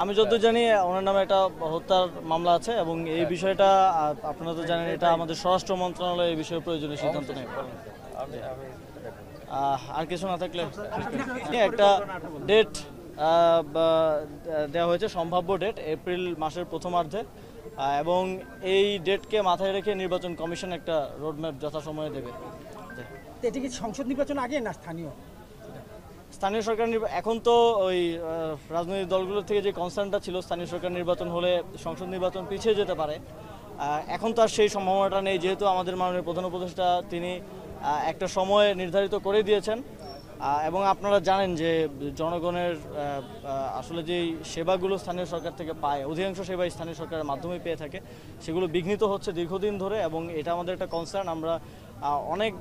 আমি যতদূর জানি ওনার নামে একটা হত্যার মামলা আছে এবং এই বিষয়টা আপনারা তো জানেন এটা আমাদের স্বরাষ্ট্র মন্ত্রণালয় এই বিষয়ে প্রয়োজনীয় সিদ্ধান্ত নেয়। আর কিছু না থাকলে একটা ডেট দেওয়া হয়েছে, সম্ভাব্য ডেট এপ্রিল মাসের প্রথমার্ধে, এবং এই ডেটকে মাথায় রেখে নির্বাচন কমিশন একটা রোডম্যাপ যথাসময়ে দেবে। এটা কি সংসদ নির্বাচন আগে না স্থানীয়? স্থানীয় সরকার এখন তো ওই রাজনৈতিক দলগুলোর থেকে যে কনসার্নটা ছিল স্থানীয় সরকার নির্বাচন হলে সংসদ নির্বাচন পিছিয়ে যেতে পারে, এখন তো আর সেই সম্ভাবনাটা নেই, যেহেতু আমাদের মাননীয় প্রধান উপদেষ্টা তিনি একটা সময় নির্ধারিত করে দিয়েছেন। এবং আপনারা জানেন যে জনগণের আসলে যেই সেবাগুলো স্থানীয় সরকার থেকে পায়, অধিকাংশ সেবাই স্থানীয় সরকারের মাধ্যমে পেয়ে থাকে, সেগুলো বিঘ্নিত হচ্ছে দীর্ঘদিন ধরে, এবং এটা আমাদের একটা কনসার্ন। আমরা অনেক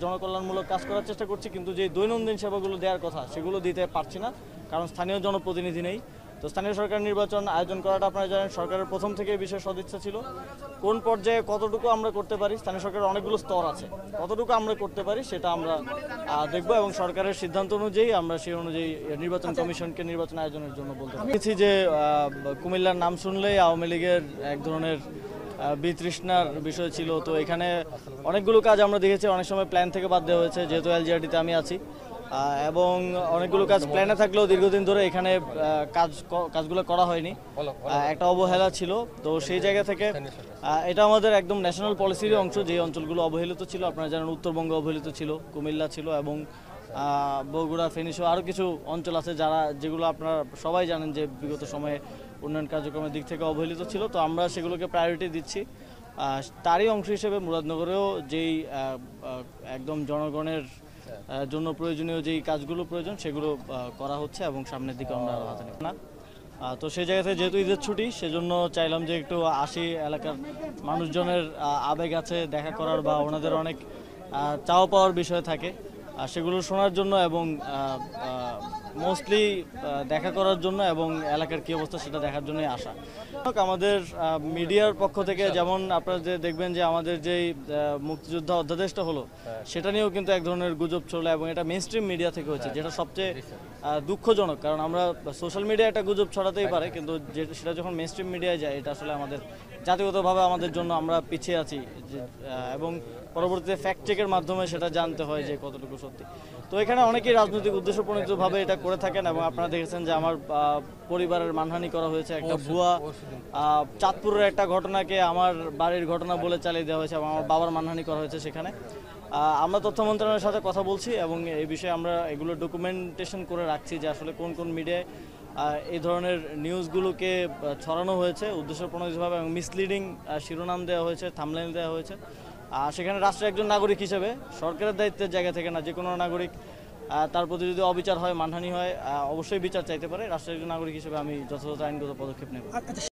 জনকল্যাণমূলক কাজ করার চেষ্টা করছি, কিন্তু যে দৈনন্দিন সেবাগুলো দেওয়ার কথা সেগুলো দিতে পারছি না, কারণ স্থানীয় জনপ্রতিনিধি নেই। তো স্থানীয় সরকার নির্বাচন আয়োজন করাটা আপনারা জানেন সরকারের প্রথম থেকে বিশেষ সদিচ্ছা ছিল। কোন পর্যায়ে কতটুকু আমরা করতে পারি, স্থানীয় সরকারের অনেকগুলো স্তর আছে, কতটুকু আমরা করতে পারি সেটা আমরা দেখব, এবং সরকারের সিদ্ধান্ত অনুযায়ী আমরা সেই অনুযায়ী নির্বাচন কমিশনকে নির্বাচন আয়োজনের জন্য বলতে পারছি। যে কুমিল্লার নাম শুনলেই আওয়ামী লীগের এক ধরনের বিতৃষ্ণার বিষয় ছিল। তো এখানে অনেকগুলো কাজ আমরা দেখেছি অনেক সময় প্ল্যান থেকে বাদ দেওয়া হয়েছে, যেহেতু এলজিআরডিতে আমি আছি, এবং অনেকগুলো কাজ প্ল্যানে থাকলেও দীর্ঘদিন ধরে এখানে কাজগুলো করা হয়নি, একটা অবহেলা ছিল। তো সেই জায়গা থেকে এটা আমাদের একদম ন্যাশনাল পলিসির অংশ। যে অঞ্চলগুলো অবহেলিত ছিল, আপনারা জানেন উত্তরবঙ্গ অবহেলিত ছিল, কুমিল্লা ছিল, এবং বগুড়া, ফেনী সহ আরও কিছু অঞ্চল আছে যেগুলো আপনারা সবাই জানেন যে বিগত সময়ে উন্নয়ন কার্যক্রমের দিক থেকে অবহেলিত ছিল। তো আমরা সেগুলোকে প্রায়োরিটি দিচ্ছি। তারই অংশ হিসেবে মুরাদনগরেও যেই একদম জনগণের জন্য প্রয়োজনীয় যেই কাজগুলো প্রয়োজন সেগুলো করা হচ্ছে, এবং সামনের দিকে আমরা হাতে নেব না। তো সেই জায়গা থেকে যেহেতু ঈদের ছুটি, সেজন্য চাইলাম যে একটু আসি, এলাকার মানুষজনের আবেগ আছে দেখা করার, বা ওনাদের অনেক চাওয়া পাওয়ার বিষয় থাকে, সেগুলো শোনার জন্য, এবং মোস্টলি দেখা করার জন্য, এবং এলাকার কী অবস্থা সেটা দেখার জন্যই আসা। আমাদের মিডিয়ার পক্ষ থেকে যেমন আপনারা যে দেখবেন যে আমাদের যেই মুক্তিযোদ্ধা অধ্যাদেশটা হলো, সেটা নিয়েও কিন্তু এক ধরনের গুজব চলে, এবং এটা মেইন স্ট্রিম মিডিয়া থেকে হচ্ছে, যেটা সবচেয়ে দুঃখজনক। কারণ আমরা সোশ্যাল মিডিয়া একটা গুজব ছড়াতেই পারে, কিন্তু সেটা যখন মেইন স্ট্রিম মিডিয়ায় যায়, এটা আসলে আমাদের জাতিগতভাবে আমাদের জন্য আমরা পিছিয়ে আছি, এবং পরবর্তীতে ফ্যাক্ট চেকের মাধ্যমে সেটা জানতে হয় যে কতটুকু সত্যি। তো এখানে অনেকেই রাজনৈতিক উদ্দেশ্যপ্রণোদিতভাবে এটা করে থাকেন, এবং আপনারা দেখেছেন যে আমার পরিবারের মানহানি করা হয়েছে, একটা ভুয়া চাঁদপুরের একটা ঘটনাকে আমার বাড়ির ঘটনা বলে চালিয়ে দেওয়া হয়েছে, এবং আমার বাবার মানহানি করা হয়েছে সেখানে। আমরা তথ্য মন্ত্রণালয়ের সাথে কথা বলছি, এবং এই বিষয়ে আমরা এগুলো ডকুমেন্টেশন করে রাখছি যে আসলে কোন কোন মিডিয়ায় এই ধরনের নিউজগুলোকে ছড়ানো হয়েছে উদ্দেশ্যপ্রণোদিতভাবে, এবং মিসলিডিং শিরোনাম দেওয়া হয়েছে, থাম্বনেইল দেওয়া হয়েছে। সেখানে রাষ্ট্রের একজন নাগরিক হিসেবে সরকারের দায়িত্বের জায়গা থেকে না, যে কোনো নাগরিক তার প্রতি যদি অবিচার হয়, মানহানি হয়, অবশ্যই বিচার চাইতে পারে। রাষ্ট্রের একজন নাগরিক হিসেবে আমি যথাযথ আইনগত পদক্ষেপ নেব।